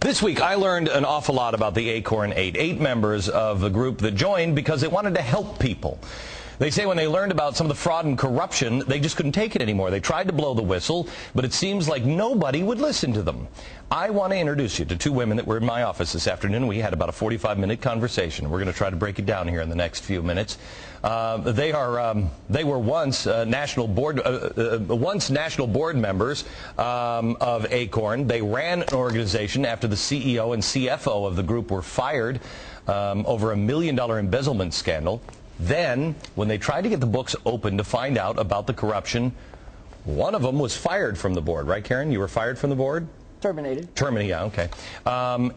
This week, I learned an awful lot about the ACORN 8 members of the group that joined because they wanted to help people. They say when they learned about some of the fraud and corruption, they just couldn't take it anymore. They tried to blow the whistle, but it seems like nobody would listen to them. I want to introduce you to two women that were in my office this afternoon. We had about a 45-minute conversation. We're going to try to break it down here in the next few minutes. They were once national board members of ACORN. They ran an organization after the CEO and CFO of the group were fired over $1 million embezzlement scandal. Then, when they tried to get the books open to find out about the corruption, one of them was fired from the board. Right, Karen? You were fired from the board? Terminated. Terminated, yeah, okay.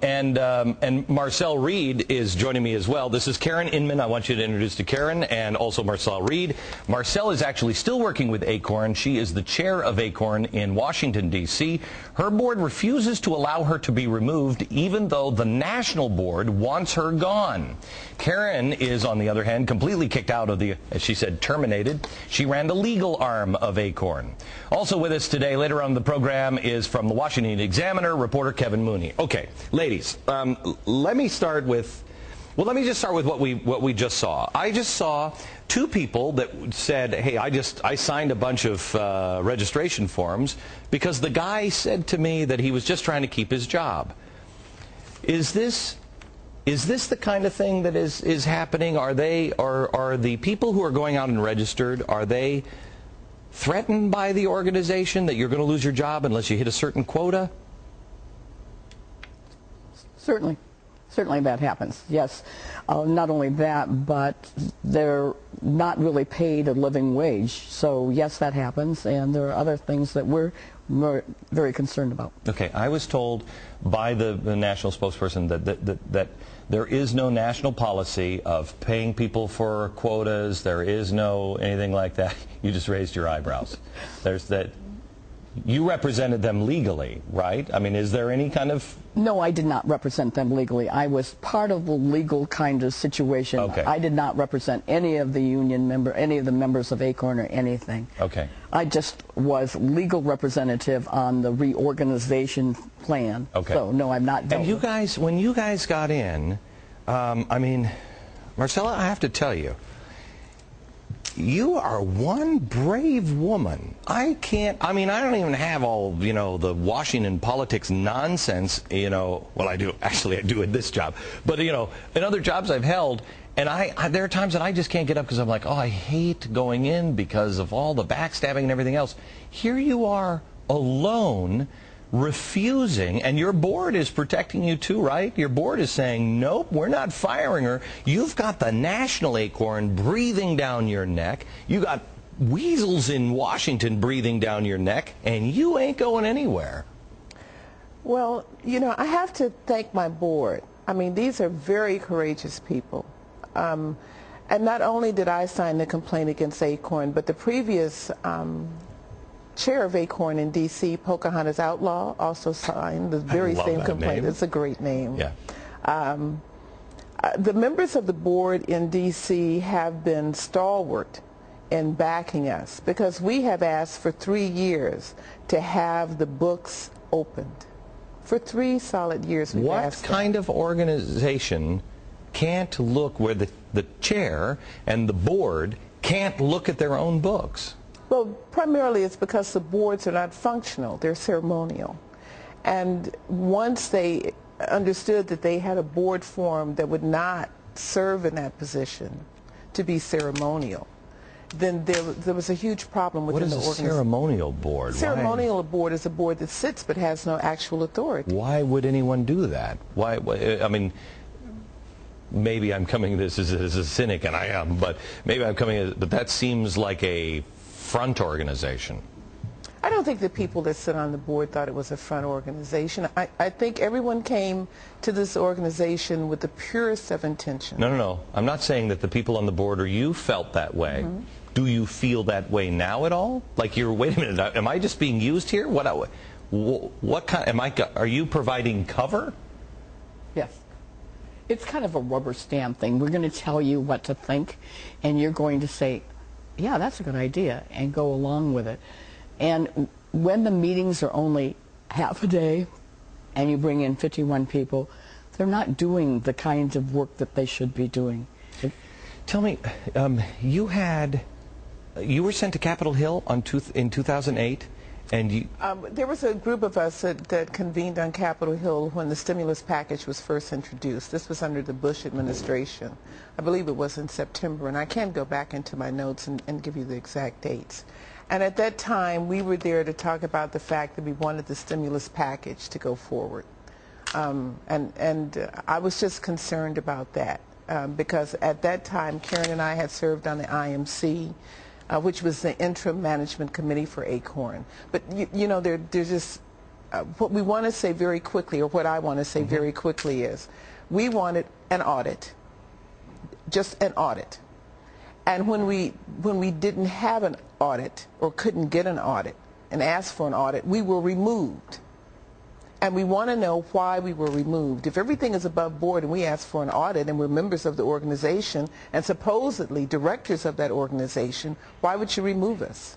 And Marcel Reed is joining me as well. This is Karen Inman. I want you to introduce to Karen and also Marcel Reed. Marcel is actually still working with ACORN. She is the chair of ACORN in Washington, D.C. Her board refuses to allow her to be removed, even though the national board wants her gone. Karen is, on the other hand, completely kicked out of the, as she said, terminated. She ran the legal arm of ACORN. Also with us today, later on in the program, is from the Washington Examiner, reporter Kevin Mooney. Okay, ladies, let me just start with what we just saw. I just saw two people that said, hey, I signed a bunch of registration forms because the guy said to me that he was just trying to keep his job. Is this the kind of thing that is happening? Are the people who are going out and registered, are they threatened by the organization that you're going to lose your job unless you hit a certain quota? Certainly that happens, yes. Not only that, but they're not really paid a living wage. So yes, that happens, and there are other things that we're very concerned about. Okay, I was told by the national spokesperson that there is no national policy of paying people for quotas. There is no anything like that. You just raised your eyebrows. There's that. You represented them legally, right? I mean, is there any kind of... No, I did not represent them legally. I was part of the legal kind of situation. Okay. I did not represent any of the any of the members of ACORN or anything. Okay. I just was legal representative on the reorganization plan. Okay. So, no, I'm not... And you guys, when you guys got in, I mean, Marcella, I have to tell you, you are one brave woman. I don't even have all, the Washington politics nonsense, well, I do in this job. But, in other jobs I've held, and there are times that I just can't get up because I'm like, oh, I hate going in because of all the backstabbing and everything else. Here you are alone, refusing, and your board is protecting you too, right? Your board is saying, nope, we're not firing her. You've got the national ACORN breathing down your neck. You got weasels in Washington breathing down your neck, and you ain't going anywhere. Well, I have to thank my board. I mean, these are very courageous people. And not only did I sign the complaint against ACORN, but the previous chair of ACORN in D.C., Pocahontas Outlaw, also signed the very same complaint. It's a great name. Yeah. The members of the board in D.C. have been stalwart in backing us because we have asked for 3 years to have the books opened. For 3 solid years we've asked. What kind of organization can't look where the chair and the board can't look at their own books? Well, primarily it's because the boards are not functional. They're ceremonial. And once they understood that they had a board form that would not serve in that position to be ceremonial, then there was a huge problem within the organization. What is a ceremonial board? Ceremonial board is a board that sits but has no actual authority. Why would anyone do that? Why? I mean, maybe I'm coming this as a cynic, and I am, but maybe I'm coming, but that seems like a front organization. I don't think the people that sit on the board thought it was a front organization. I think everyone came to this organization with the purest of intention. No. I'm not saying that the people on the board or you felt that way. Mm-hmm. Do you feel that way now at all? Like wait a minute, am I just being used here? What kind, are you providing cover? Yes. It's kind of a rubber stamp thing. We're going to tell you what to think, and you're going to say, yeah, that's a good idea, and go along with it. And when the meetings are only half a day and you bring in 51 people, they're not doing the kinds of work that they should be doing. Tell me, you were sent to Capitol Hill in 2008, and there was a group of us that convened on Capitol Hill when the stimulus package was first introduced. This was under the Bush administration. I believe it was in September, and I can go back into my notes and give you the exact dates. And at that time, we were there to talk about the fact that we wanted the stimulus package to go forward. I was just concerned about that because at that time, Karen and I had served on the IMC, which was the interim management committee for ACORN. But you know, there's just what we want to say very quickly, or what I want to say very quickly is, we wanted an audit, just an audit. And when we didn't have an audit or couldn't get an audit and asked for an audit, we were removed. And we want to know why we were removed. If everything is above board and we ask for an audit and we're members of the organization and supposedly directors of that organization, why would you remove us?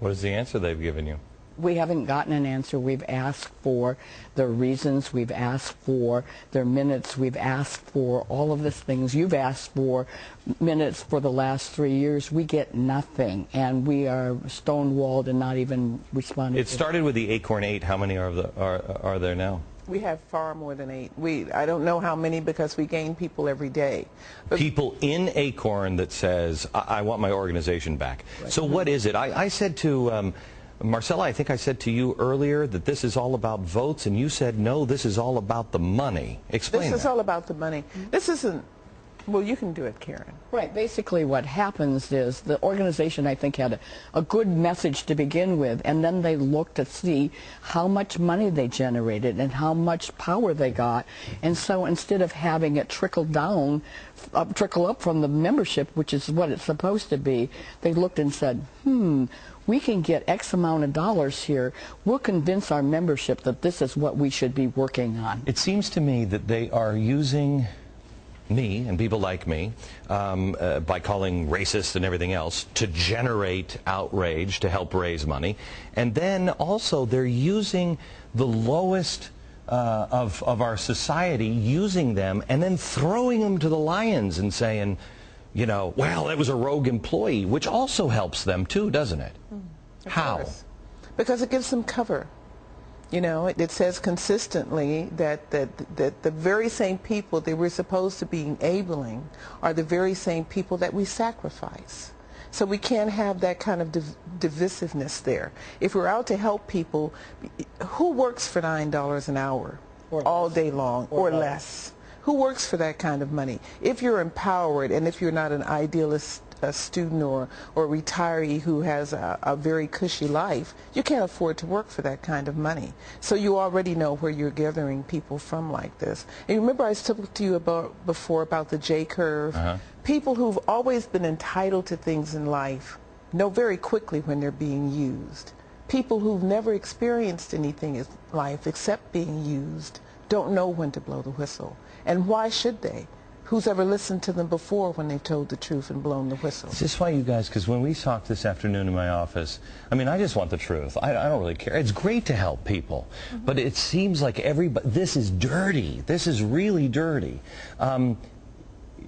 what is the answer they've given you? We haven't gotten an answer. We've asked for their reasons. We've asked for their minutes. We've asked for all of these things. You've asked for minutes for the last 3 years. We get nothing, and we are stonewalled and not even responding. It started with the ACORN 8. How many are there now? We have far more than 8. I don't know how many because we gain people every day. But people in ACORN that says, I want my organization back. Right. So what is it? I said to Marcella, I think I said to you earlier that this is all about votes, and you said, no, this is all about the money. Explain This is all about the money. This isn't, well, you can do it, Karen. Right. Basically what happens is the organization, I think, had a good message to begin with, and then they looked to see how much money they generated and how much power they got. And so instead of having it trickle down, trickle up from the membership, which is what it's supposed to be, they looked and said, we can get X amount of dollars here. We'll convince our membership that this is what we should be working on. It seems to me that they are using me and people like me by calling racist and everything else to generate outrage to help raise money. And then also they're using the lowest of our society, using them and then throwing them to the lions and saying, you know, well, it was a rogue employee, which also helps them too, doesn't it? How? Course. Because it gives them cover. You know, it says consistently that the very same people that we're supposed to be enabling are the very same people that we sacrifice. So we can't have that kind of divisiveness there. If we're out to help people, who works for $9 an hour all day long or less? Who works for that kind of money? If you're empowered and if you're not an idealist student or retiree who has a very cushy life, you can't afford to work for that kind of money. So you already know where you're gathering people from like this. And you remember I spoke to you before about the J curve. People who've always been entitled to things in life know very quickly when they're being used. People who've never experienced anything in life except being used don't know when to blow the whistle. And why should they? Who's ever listened to them before when they've told the truth and blown the whistle? Is this why you guys, because when we talked this afternoon in my office, I mean, I just want the truth. I don't really care. It's great to help people, but it seems like everybody, this is dirty. This is really dirty.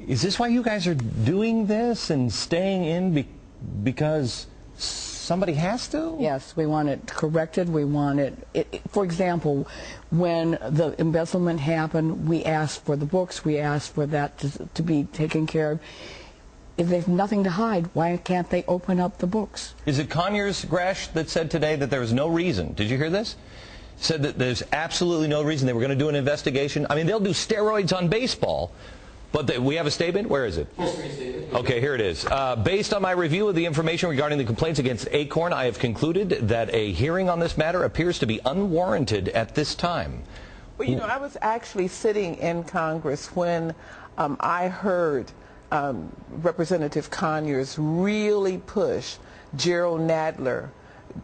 Is this why you guys are doing this and staying in because somebody has to? Yes, we want it corrected. We want it, for example, when the embezzlement happened, we asked for the books. We asked for that to be taken care of. If they have nothing to hide, why can't they open up the books? Is it Conyers, Gresh, that said today that there was no reason? Did you hear this? Said that there's absolutely no reason. They were going to do an investigation. I mean, they'll do steroids on baseball. But we have a statement? Where is it? Okay, here it is. Based on my review of the information regarding the complaints against ACORN, I have concluded that a hearing on this matter appears to be unwarranted at this time. Well, you know, I was actually sitting in Congress when I heard Representative Conyers really push Gerald Nadler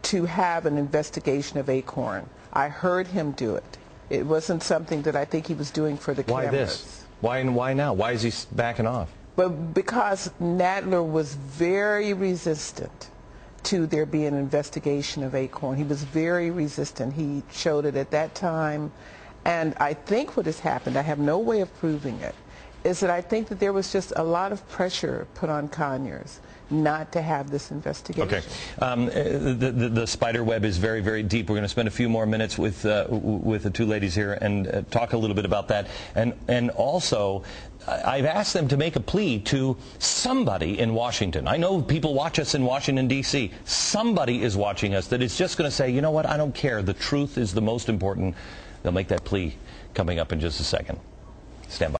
to have an investigation of ACORN. I heard him do it. It wasn't something that I think he was doing for the cameras. Why this? Why now? Why is he backing off? But because Nadler was very resistant to there being an investigation of ACORN. He was very resistant. He showed it at that time, And I think what has happened, I have no way of proving it, is that I think that there was just a lot of pressure put on Conyers not to have this investigation. Okay. The spider web is very, very deep. We're going to spend a few more minutes with the two ladies here and talk a little bit about that. And also, I've asked them to make a plea to somebody in Washington. I know people watch us in Washington, D.C. Somebody is watching us that is just going to say, you know what, I don't care. The truth is the most important. They'll make that plea coming up in just a second. Stand by.